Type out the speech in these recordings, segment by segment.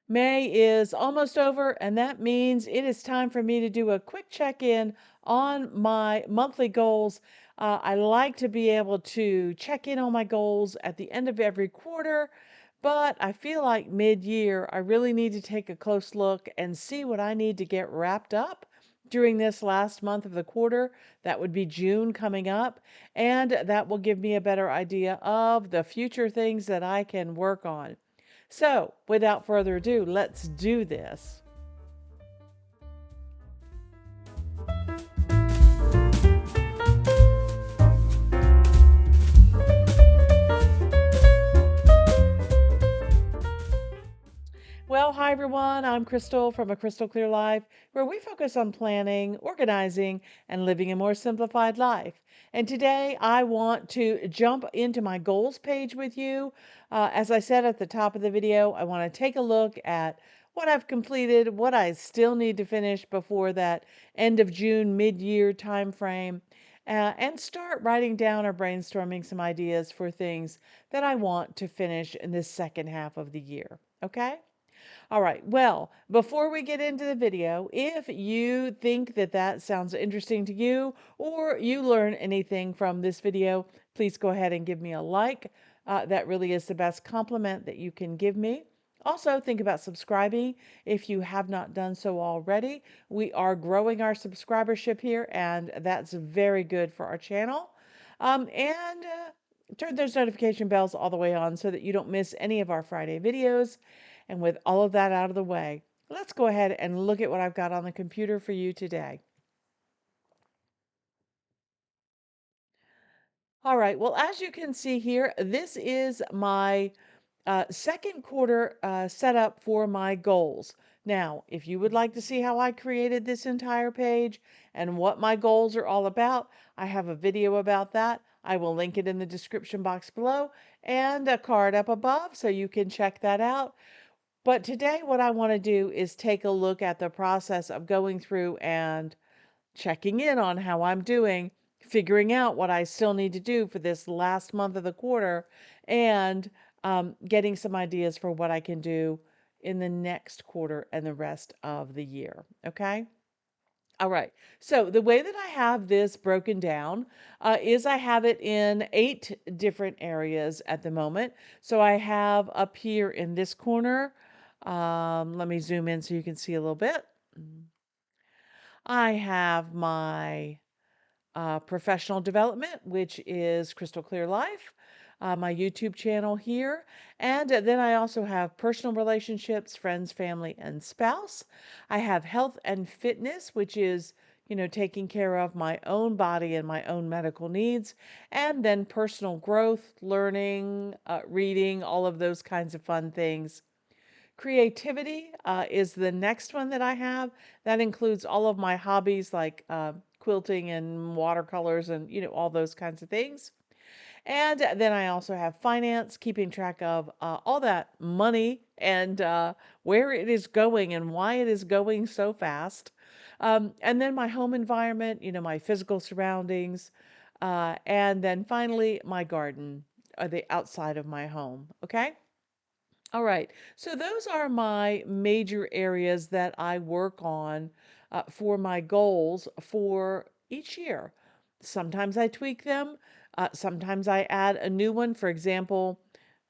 May is almost over, and that means it is time for me to do a quick check-in on my monthly goals. I like to be able to check in on my goals at the end of every quarter, but I feel like mid-year, I really need to take a close look and see what I need to get wrapped up during this last month of the quarter. That would be June coming up, and that will give me a better idea of the future things that I can work on. So, without further ado, let's do this. Well, hi everyone. I'm Crystal from A Crystal Clear Life, where we focus on planning, organizing, and living a more simplified life. And today I want to jump into my goals page with you. As I said at the top of the video, I want to take a look at what I've completed, what I still need to finish before that end of June mid-year time frame, and start writing down or brainstorming some ideas for things that I want to finish in this second half of the year. Okay? All right. Well, before we get into the video, if you think that that sounds interesting to you or you learn anything from this video, please go ahead and give me a like. That really is the best compliment that you can give me. Also, think about subscribing if you have not done so already. We are growing our subscribership here, and that's very good for our channel. And turn those notification bells all the way on so that you don't miss any of our Friday videos. And with all of that out of the way, let's go ahead and look at what I've got on the computer for you today. All right, well, as you can see here, this is my second quarter setup for my goals. Now, if you would like to see how I created this entire page and what my goals are all about, I have a video about that. I will link it in the description box below and a card up above so you can check that out. But today, what I want to do is take a look at the process of going through and checking in on how I'm doing, figuring out what I still need to do for this last month of the quarter, and getting some ideas for what I can do in the next quarter and the rest of the year. Okay? All right. So the way that I have this broken down is I have it in 8 different areas at the moment. So I have up here in this corner, let me zoom in so you can see a little bit. I have my professional development, which is Crystal Clear Life, my YouTube channel here. And then I also have personal relationships, friends, family, and spouse. I have health and fitness, which is, taking care of my own body and my own medical needs. And then personal growth, learning, reading, all of those kinds of fun things. Creativity is the next one that I have. That includes all of my hobbies like quilting and watercolors and, all those kinds of things. And then I also have finance, keeping track of all that money and where it is going and why it is going so fast. And then my home environment, my physical surroundings. And then finally, my garden, the outside of my home. Okay. All right, so those are my major areas that I work on for my goals for each year. Sometimes I tweak them, sometimes I add a new one. For example,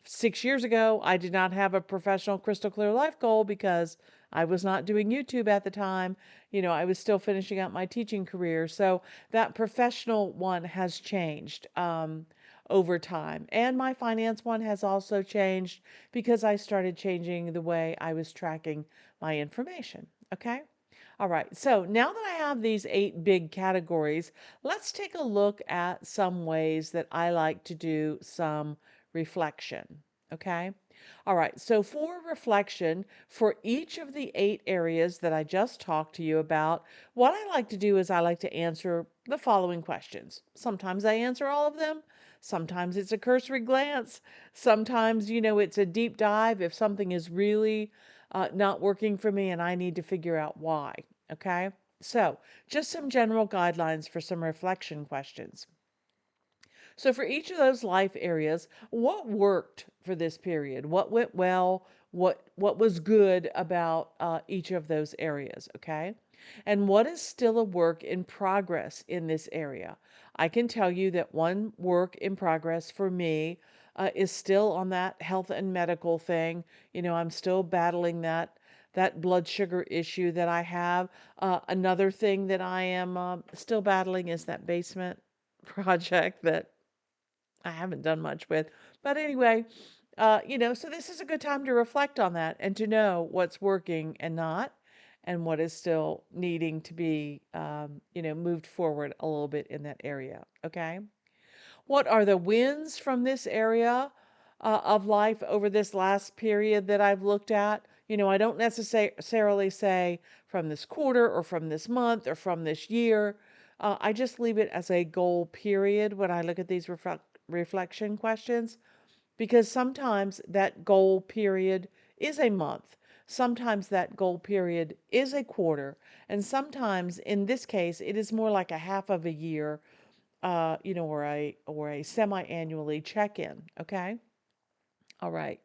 6 years ago, I did not have a professional crystal clear life goal because I was not doing YouTube at the time. I was still finishing up my teaching career. So that professional one has changed. Over time. And my finance one has also changed because I started changing the way I was tracking my information. Okay. All right. So now that I have these 8 big categories, let's take a look at some ways that I like to do some reflection. Okay. All right. So for reflection, for each of the 8 areas that I just talked to you about, what I like to do is I like to answer the following questions. Sometimes I answer all of them. Sometimes it's a cursory glance. Sometimes, it's a deep dive if something is really not working for me and I need to figure out why. Okay. So, just some general guidelines for some reflection questions. So, for each of those life areas, what worked for this period? What went well? what was good about each of those areas, okay? And what is still a work in progress in this area? I can tell you that one work in progress for me is still on that health and medical thing. I'm still battling that blood sugar issue that I have. Another thing that I am still battling is that basement project that I haven't done much with. But anyway, so this is a good time to reflect on that and to know what's working and not, and what is still needing to be, moved forward a little bit in that area. Okay. What are the wins from this area of life over this last period that I've looked at? I don't necessarily say from this quarter or from this month or from this year. I just leave it as a goal period when I look at these reflection questions, because sometimes that goal period is a month. Sometimes that goal period is a quarter. And sometimes in this case, it is more like a half of a year, or a semi-annually check-in. Okay. All right.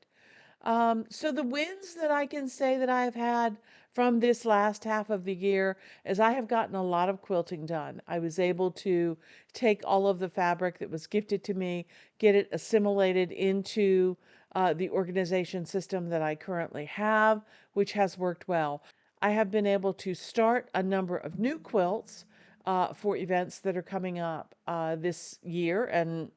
So the wins that I can say that I have had from this last half of the year is I have gotten a lot of quilting done. I was able to take all of the fabric that was gifted to me, get it assimilated into the organization system that I currently have, which has worked well. I have been able to start a number of new quilts for events that are coming up this year and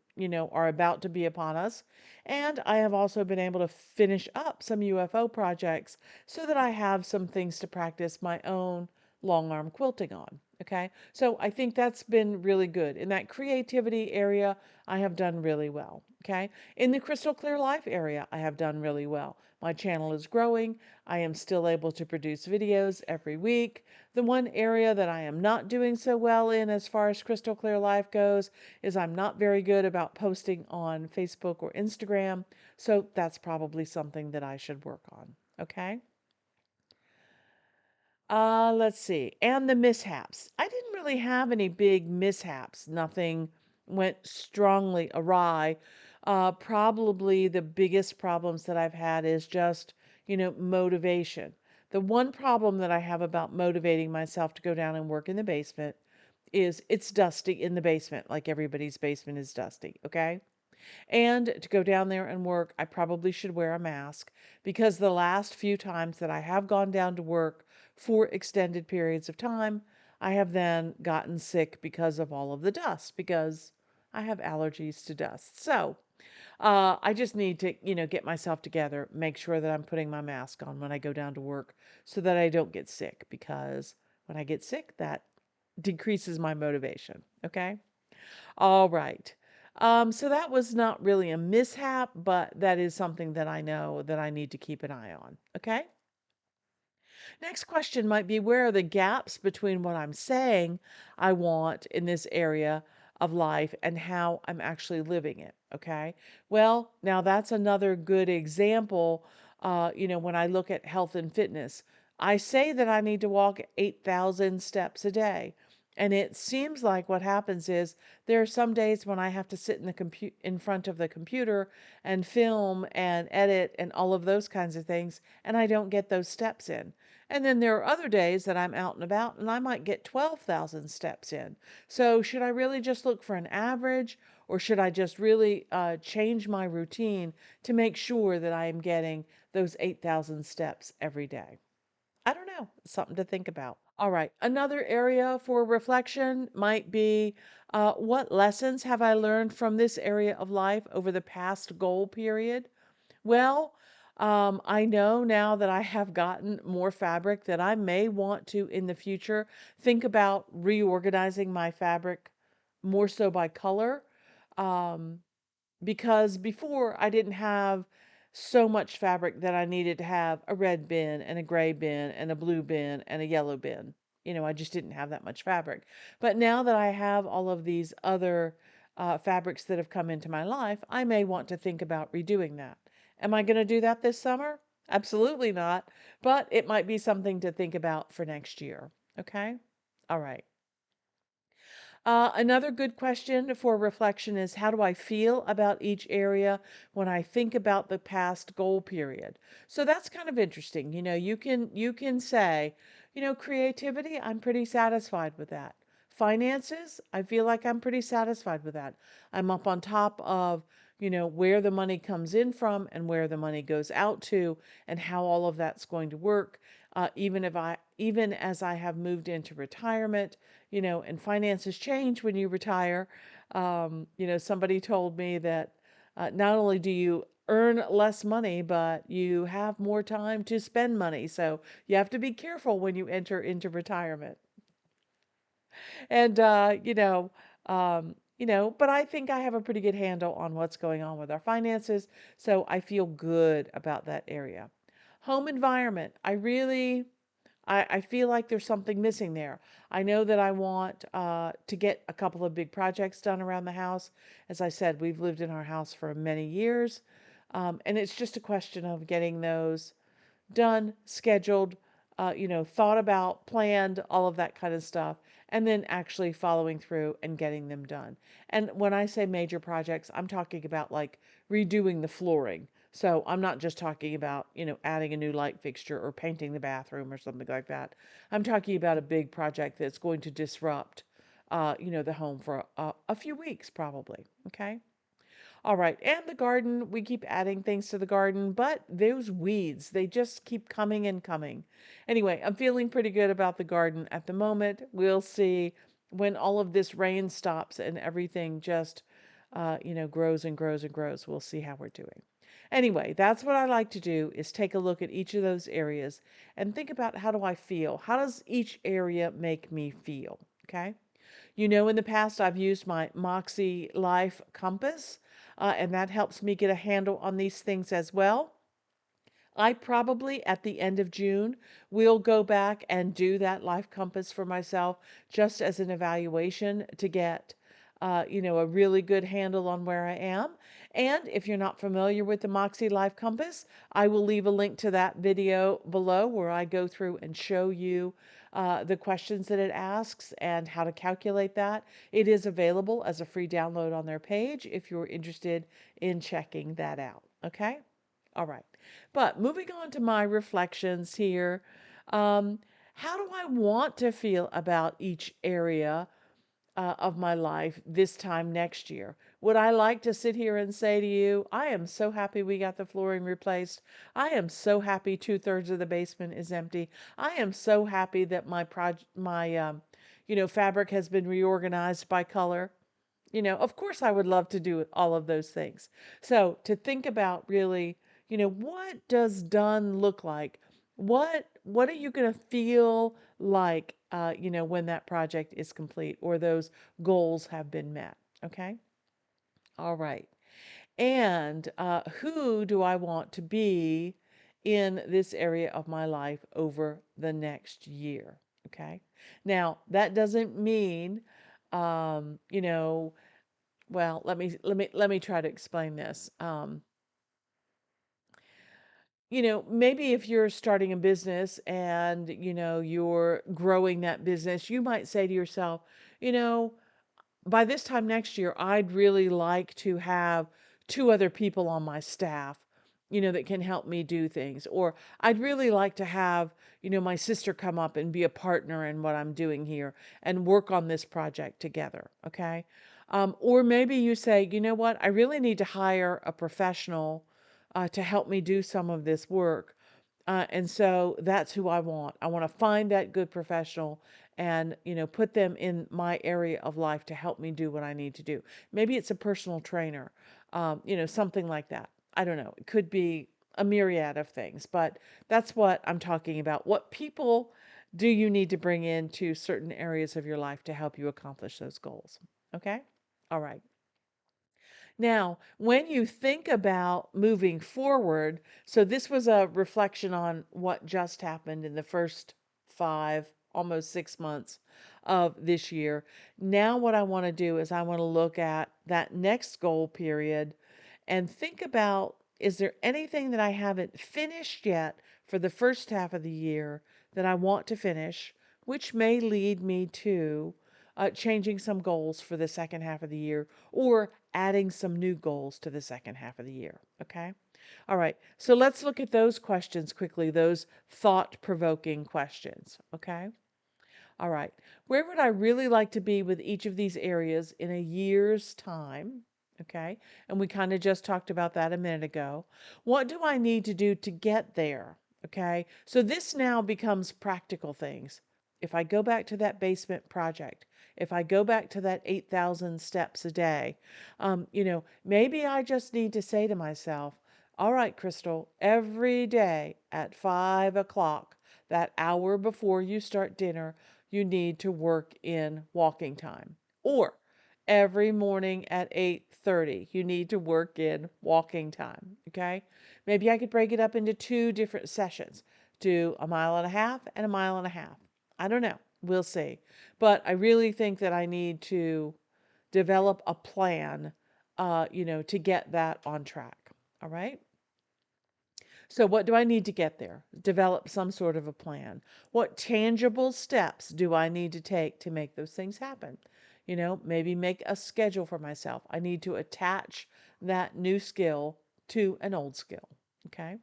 are about to be upon us. And I have also been able to finish up some UFO projects so that I have some things to practice my own long arm quilting on. Okay, so I think that's been really good. In that creativity area, I have done really well. Okay, in the crystal clear life area, I have done really well. My channel is growing. I am still able to produce videos every week. The one area that I am not doing so well in as far as crystal clear life goes is I'm not very good about posting on Facebook or Instagram. So that's probably something that I should work on. Okay. Let's see. And the mishaps. I didn't really have any big mishaps. Nothing went strongly awry. Probably the biggest problems that I've had is just, motivation. The one problem that I have about motivating myself to go down and work in the basement is it's dusty in the basement, like everybody's basement is dusty, okay? And to go down there and work, I probably should wear a mask, because the last few times that I have gone down to work for extended periods of time, I have then gotten sick because of all of the dust, because I have allergies to dust. So I just need to, get myself together, make sure that I'm putting my mask on when I go down to work so that I don't get sick, because when I get sick, that decreases my motivation. Okay. All right. So that was not really a mishap, but that is something that I know that I need to keep an eye on. Okay. Next question might be, where are the gaps between what I'm saying I want in this area of life and how I'm actually living it? Okay. Well, now that's another good example. When I look at health and fitness, I say that I need to walk 8,000 steps a day. And it seems like what happens is there are some days when I have to sit in front of the computer and film and edit and all of those kinds of things, and I don't get those steps in. And then there are other days that I'm out and about and I might get 12,000 steps in. So should I really just look for an average, or should I just really change my routine to make sure that I am getting those 8,000 steps every day? I don't know. Something to think about. All right. Another area for reflection might be, what lessons have I learned from this area of life over the past goal period? Well, I know now that I have gotten more fabric that I may want to, in the future, think about reorganizing my fabric more so by color. Um, because before I didn't have so much fabric that I needed to have a red bin and a gray bin and a blue bin and a yellow bin. I just didn't have that much fabric. But now that I have all of these other fabrics that have come into my life, I may want to think about redoing that. Am I going to do that this summer? Absolutely not. But it might be something to think about for next year. Okay? All right. Another good question for reflection is, how do I feel about each area when I think about the past goal period? So that's kind of interesting. You can say, creativity, I'm pretty satisfied with that. Finances, I feel like I'm pretty satisfied with that. I'm up on top of, where the money comes in from and where the money goes out to and how all of that's going to work. Even as I have moved into retirement, and finances change when you retire. Somebody told me that not only do you earn less money, but you have more time to spend money. So you have to be careful when you enter into retirement. And but I think I have a pretty good handle on what's going on with our finances, so I feel good about that area. Home environment, I feel like there's something missing there. I know that I want to get a couple of big projects done around the house. As I said, we've lived in our house for many years, and it's just a question of getting those done, scheduled, thought about, planned, all of that kind of stuff, and then actually following through and getting them done. And when I say major projects, I'm talking about like redoing the flooring. So I'm not just talking about, adding a new light fixture or painting the bathroom or something like that. I'm talking about a big project that's going to disrupt, the home for a few weeks probably. Okay. All right, and the garden, we keep adding things to the garden, but those weeds, they just keep coming and coming. Anyway, I'm feeling pretty good about the garden at the moment. We'll see when all of this rain stops and everything just, grows and grows and grows. We'll see how we're doing. Anyway, that's what I like to do is take a look at each of those areas and think about, how do I feel? How does each area make me feel? Okay. In the past, I've used my Makse Life Compass, and that helps me get a handle on these things as well. I probably at the end of June will go back and do that life compass for myself just as an evaluation to get a really good handle on where I am. And if you're not familiar with the Moxie Life Compass, I will leave a link to that video below where I go through and show you the questions that it asks and how to calculate that. It is available as a free download on their page if you're interested in checking that out. Okay? All right. But moving on to my reflections here, um, how do I want to feel about each area of my life this time next year? Would I like to sit here and say to you, I am so happy we got the flooring replaced. I am so happy 2/3 of the basement is empty. I am so happy that my fabric has been reorganized by color. Of course, I would love to do all of those things. So to think about really, what does done look like? What are you going to feel like, when that project is complete or those goals have been met? Okay. All right. And who do I want to be in this area of my life over the next year? Okay. Now, that doesn't mean, um, you know, well, let me try to explain this. Maybe if you're starting a business and you're growing that business, you might say to yourself, you know, by this time next year, I'd really like to have two other people on my staff, that can help me do things. Or I'd really like to have, my sister come up and be a partner in what I'm doing here and work on this project together. Okay. Or maybe you say, you know what, I really need to hire a professional to help me do some of this work. And so that's who I want. I want to find that good professional and, put them in my area of life to help me do what I need to do. Maybe it's a personal trainer, something like that. I don't know. It could be a myriad of things, but that's what I'm talking about. What people do you need to bring into certain areas of your life to help you accomplish those goals? Okay? All right. Now, when you think about moving forward, so this was a reflection on what just happened in the first 5, almost 6 months of this year. Now, what I want to do is I want to look at that next goal period and think about, is there anything that I haven't finished yet for the first half of the year that I want to finish, which may lead me to changing some goals for the second half of the year or adding some new goals to the second half of the year. Okay. All right. So let's look at those questions quickly, those thought provoking questions. Okay. All right. Where would I really like to be with each of these areas in a year's time? Okay. And we kind of just talked about that a minute ago. What do I need to do to get there? Okay. So this now becomes practical things. If I go back to that basement project, if I go back to that 8,000 steps a day, maybe I just need to say to myself, all right, Crystal, every day at 5 o'clock, that hour before you start dinner, you need to work in walking time. Or every morning at 8:30, you need to work in walking time, okay? Maybe I could break it up into two different sessions. Do a mile and a half and a mile and a half. I don't know. We'll see. But I really think that I need to develop a plan, to get that on track. All right? So, what do I need to get there? Develop some sort of a plan. What tangible steps do I need to take to make those things happen? Maybe make a schedule for myself. I need to attach that new skill to an old skill. Okay.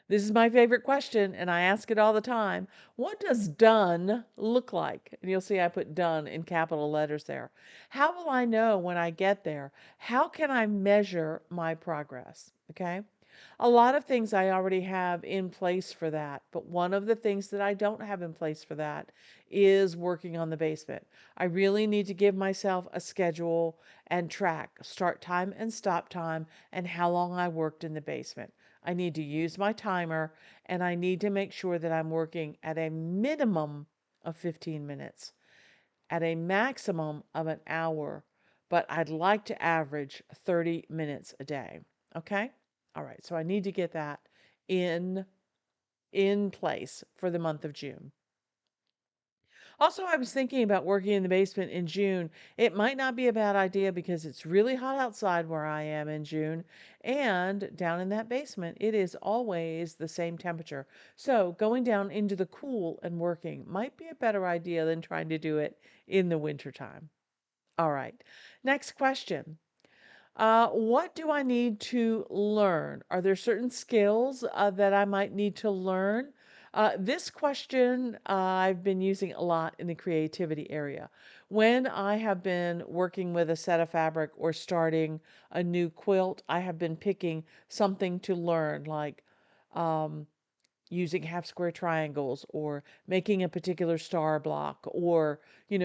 This is my favorite question, and I ask it all the time. What does done look like? And you'll see I put done in capital letters there. How will I know when I get there? How can I measure my progress? Okay. A lot of things I already have in place for that, but one of the things that I don't have in place for that is working on the basement. I really need to give myself a schedule and track start time and stop time and how long I worked in the basement. I need to use my timer and I need to make sure that I'm working at a minimum of 15 minutes, at a maximum of an hour, but I'd like to average 30 minutes a day. Okay? All right, so I need to get that in in place for the month of June. Also, I was thinking about working in the basement in June. It might not be a bad idea because it's really hot outside where I am in June, and down in that basement, it is always the same temperature. So, going down into the cool and working might be a better idea than trying to do it in the wintertime. All right, next question. What do I need to learn? Are there certain skills that I might need to learn? This question I've been using a lot in the creativity area. When I have been working with a set of fabric or starting a new quilt, I have been picking something to learn, like um, using half square triangles or making a particular star block or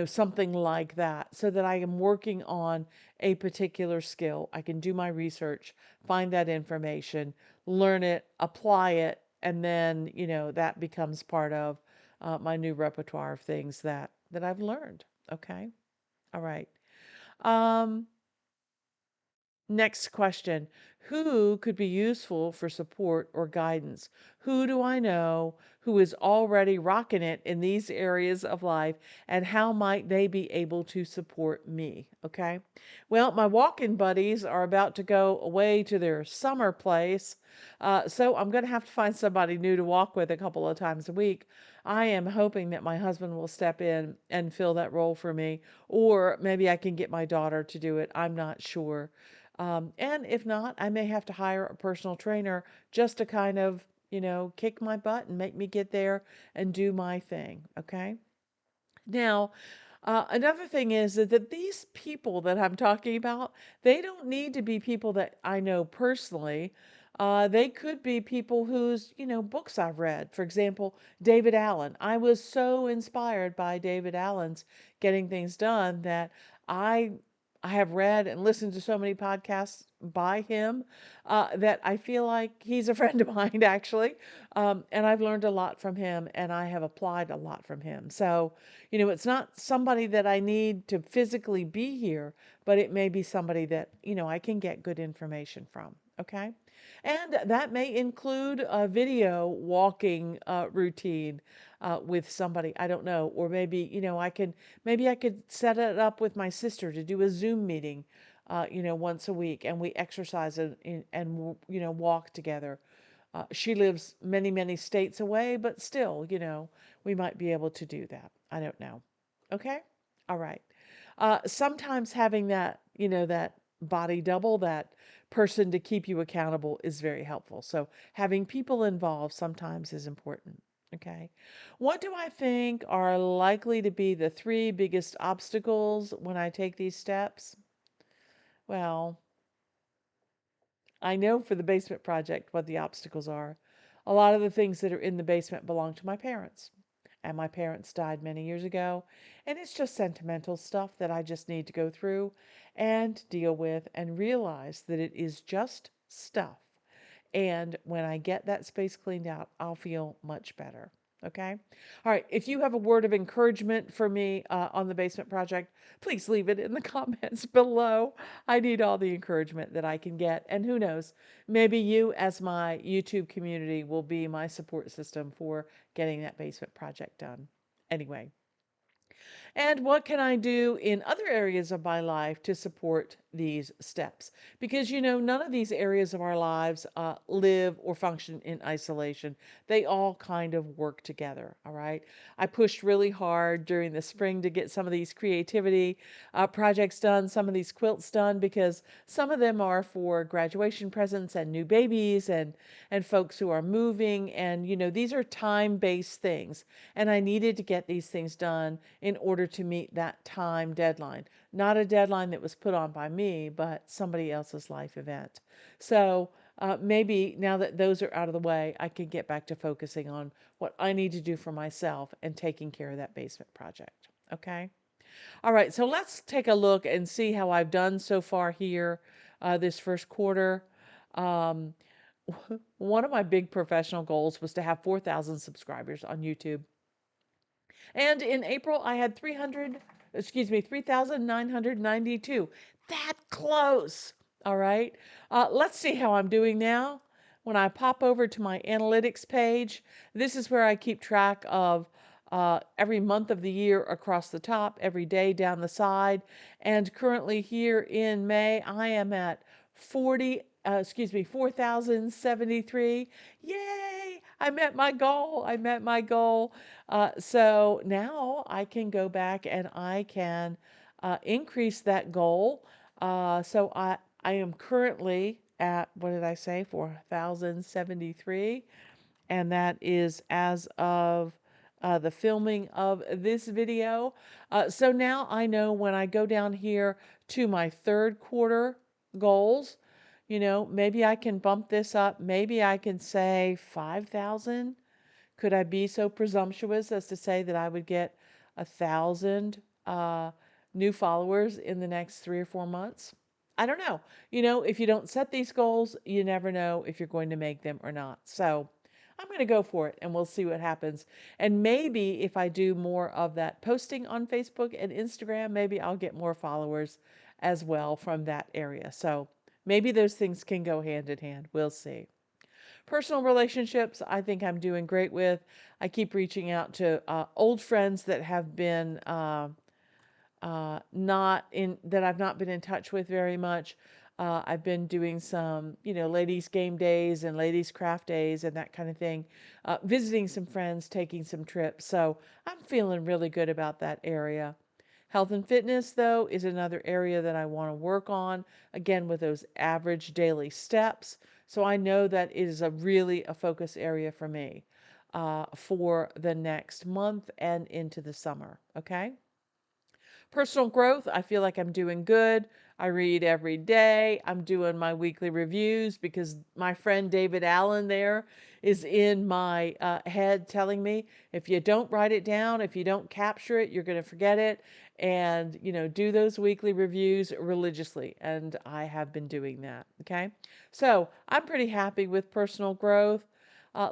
something like that, so that I am working on a particular skill. I can do my research, find that information, learn it, apply it, and then that becomes part of my new repertoire of things that I've learned. Okay. All right. um Next question. Who could be useful for support or guidance? Who do I know who is already rocking it in these areas of life, and how might they be able to support me? Okay. Well, my walk-in buddies are about to go away to their summer place, so I'm going to have to find somebody new to walk with a couple of times a week. I am hoping that my husband will step in and fill that role for me, or maybe I can get my daughter to do it. I'm not sure. And if not, I may have to hire a personal trainer just to kind of, kick my butt and make me get there and do my thing. Okay. Now, another thing is that these people that I'm talking about, they don't need to be people that I know personally. They could be people whose, books I've read. For example, David Allen. I was so inspired by David Allen's Getting Things Done that I I have read and listened to so many podcasts by him that I feel like he's a friend of mine, actually. And I've learned a lot from him and I have applied a lot from him. So, it's not somebody that I need to physically be here, but it may be somebody that, I can get good information from. Okay. And that may include a video walking routine with somebody. I don't know. Or maybe, maybe I could set it up with my sister to do a Zoom meeting, once a week, and we exercise and walk together. She lives many, many states away, but still, we might be able to do that. I don't know. Okay? All right. Sometimes having that, that body double, that person to keep you accountable is very helpful. So having people involved sometimes is important. Okay. What do I think are likely to be the three biggest obstacles when I take these steps? Well, I know for the basement project what the obstacles are. A lot of the things that are in the basement belong to my parents. And my parents died many years ago. And it's just sentimental stuff that I just need to go through and deal with and realize that it is just stuff. And when I get that space cleaned out, I'll feel much better. Okay. All right. If you have a word of encouragement for me on the basement project, please leave it in the comments below. I need all the encouragement that I can get. And who knows, maybe you, as my YouTube community, will be my support system for getting that basement project done. Anyway, and what can I do in other areas of my life to support these steps? Because, none of these areas of our lives live or function in isolation. They all kind of work together, all right? I pushed really hard during the spring to get some of these creativity projects done, some of these quilts done, because some of them are for graduation presents and new babies and folks who are moving. And, these are time-based things. And I needed to get these things done in order to meet that time deadline. Not a deadline that was put on by me, but somebody else's life event. So maybe now that those are out of the way, I can get back to focusing on what I need to do for myself and taking care of that basement project. Okay? All right, so let's take a look and see how I've done so far here this first quarter. Um, one of my big professional goals was to have 4,000 subscribers on YouTube. And in April, I had 3,992. That close. All right. Let's see how I'm doing now. When I pop over to my analytics page, this is where I keep track of every month of the year across the top, every day down the side. And currently here in May, I am at 4,073. Yay! I met my goal. I met my goal. So now I can go back and I can increase that goal. So I am currently at, what did I say, 4,073. And that is as of the filming of this video. So now I know when I go down here to my third quarter goals, maybe I can bump this up. Maybe I can say 5,000. Could I be so presumptuous as to say that I would get 1,000 new followers in the next 3 or 4 months? I don't know. If you don't set these goals, you never know if you're going to make them or not. So I'm going to go for it and we'll see what happens. And maybe if I do more of that posting on Facebook and Instagram, maybe I'll get more followers as well from that area. So maybe those things can go hand in hand. We'll see. Personal relationships, I think I'm doing great with. I keep reaching out to old friends that have been not in that I've not been in touch with very much. I've been doing some, ladies' game days and ladies' craft days and that kind of thing, visiting some friends, taking some trips. So I'm feeling really good about that area. Health and fitness, though, is another area that I want to work on, again, with those average daily steps. So I know that it is really a focus area for me for the next month and into the summer. Okay. Personal growth, I feel like I'm doing good. I read every day. I'm doing my weekly reviews because my friend David Allen there is in my head telling me if you don't write it down, if you don't capture it, you're going to forget it. And, do those weekly reviews religiously. And I have been doing that. Okay. So I'm pretty happy with personal growth.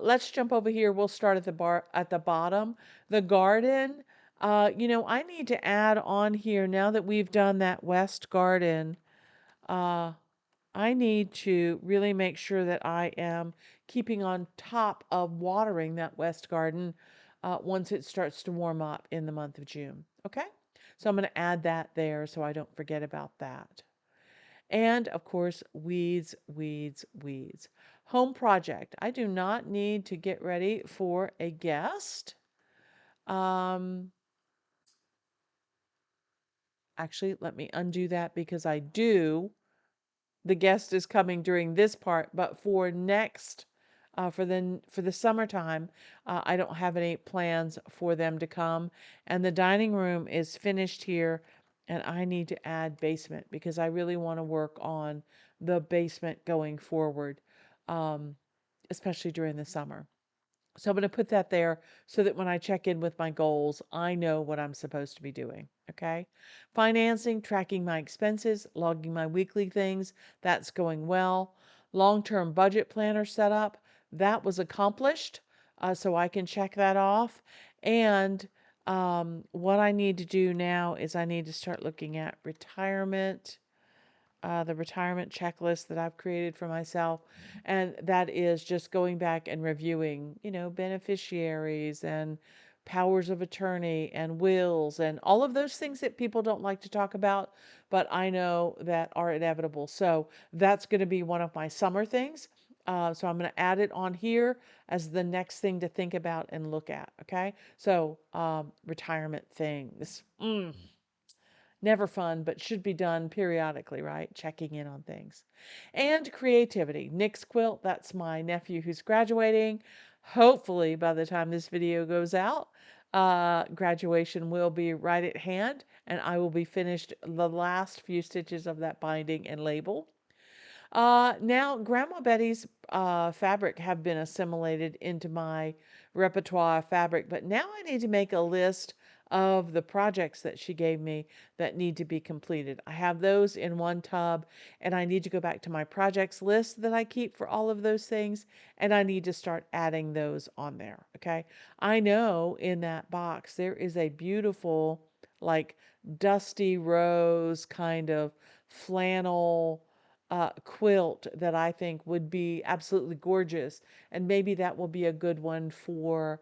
Let's jump over here. We'll start at the bottom. The garden. I need to add on here now that we've done that west garden. Uh, I need to really make sure that I am keeping on top of watering that west garden once it starts to warm up in the month of June. Okay? So I'm going to add that there so I don't forget about that. And of course, weeds, weeds, weeds. Home project. I do not need to get ready for a guest. Um, Actually, let me undo that because I do. The guest is coming during this part, but for next, for the summertime, I don't have any plans for them to come. And the dining room is finished here, and I need to add basement because I really want to work on the basement going forward, um, especially during the summer. So I'm going to put that there so that when I check in with my goals, I know what I'm supposed to be doing. Okay. Financing, tracking my expenses, logging my weekly things. That's going well. Long-term budget planner setup. That was accomplished. So I can check that off. And what I need to do now is I need to start looking at retirement, the retirement checklist that I've created for myself. And that is just going back and reviewing, beneficiaries and powers of attorney and wills and all of those things that people don't like to talk about, but I know that are inevitable. So that's going to be one of my summer things. So I'm going to add it on here as the next thing to think about and look at. Okay. So retirement things. Never fun, but should be done periodically, right? Checking in on things. And creativity. Nick's quilt, that's my nephew who's graduating. Hopefully, by the time this video goes out, graduation will be right at hand, and I will be finished the last few stitches of that binding and label. Now, Grandma Betty's fabric have been assimilated into my repertoire of fabric, but now I need to make a list of the projects that she gave me that need to be completed. I have those in one tub, and I need to go back to my projects list that I keep for all of those things, and I need to start adding those on there. Okay. I know in that box there is a beautiful, like, dusty rose kind of flannel quilt that I think would be absolutely gorgeous. And maybe that will be a good one for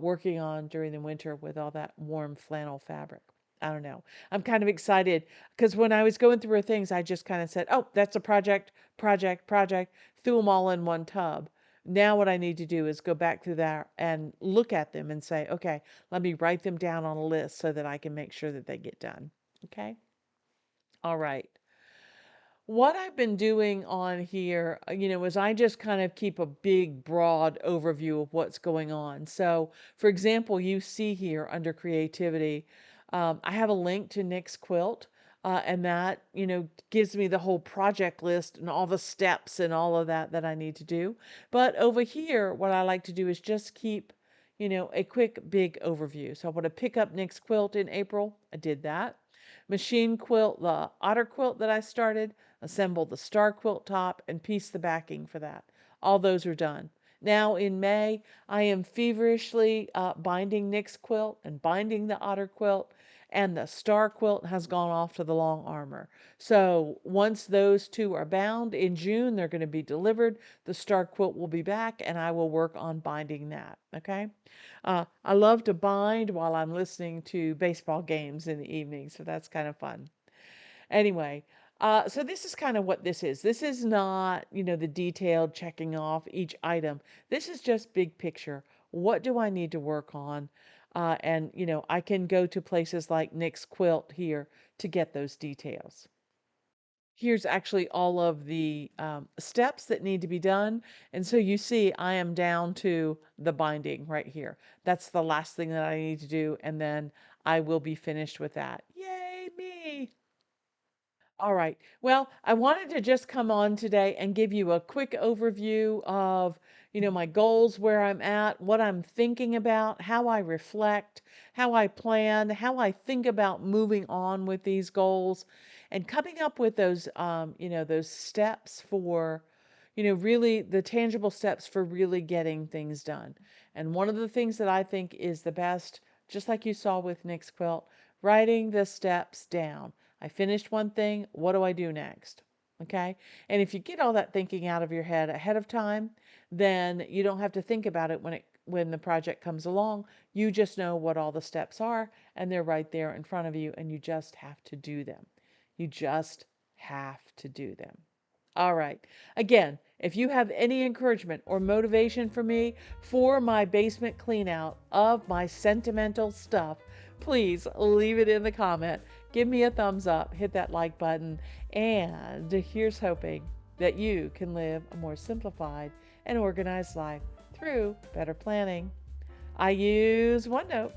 working on during the winter with all that warm flannel fabric. I don't know. I'm kind of excited because when I was going through her things, I just kind of said, oh, that's a project, project, project, threw them all in one tub. Now, what I need to do is go back through that and look at them and say, okay, let me write them down on a list so that I can make sure that they get done. Okay. All right. What I've been doing on here, is I just kind of keep a big, broad overview of what's going on. So, for example, you see here under creativity, I have a link to Nick's quilt, and that, gives me the whole project list and all the steps and all of that I need to do. But over here, what I like to do is just keep, a quick, big overview. So I want to pick up Nick's quilt in April. I did that. Machine quilt, the otter quilt that I started, assemble the star quilt top, and piece the backing for that. All those are done. Now in May, I am feverishly binding Nick's quilt and binding the otter quilt, and the star quilt has gone off to the long armor. So once those two are bound in June, they're going to be delivered. The star quilt will be back, and I will work on binding that. Okay. I love to bind while I'm listening to baseball games in the evening, so that's kind of fun. Anyway, so this is kind of what this is. This is not, the detailed checking off each item. This is just big picture. What do I need to work on? And, I can go to places like Nick's Quilt here to get those details. Here's actually all of the steps that need to be done. And so you see, I am down to the binding right here. That's the last thing that I need to do. And then I will be finished with that. Yay, me! All right. Well, I wanted to just come on today and give you a quick overview of, my goals, where I'm at, what I'm thinking about, how I reflect, how I plan, how I think about moving on with these goals, and coming up with those, those steps for, really the tangible steps for really getting things done. And one of the things that I think is the best, just like you saw with Nick's quilt, writing the steps down. I finished one thing. What do I do next? Okay. And if you get all that thinking out of your head ahead of time, then you don't have to think about it when the project comes along. You just know what all the steps are, and they're right there in front of you, and you just have to do them. You just have to do them. All right. Again, if you have any encouragement or motivation for me for my basement clean out of my sentimental stuff, please leave it in the comment. give me a thumbs up, hit that like button, and here's hoping that you can live a more simplified and organized life through better planning. I use OneNote.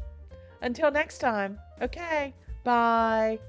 Until next time, okay, bye.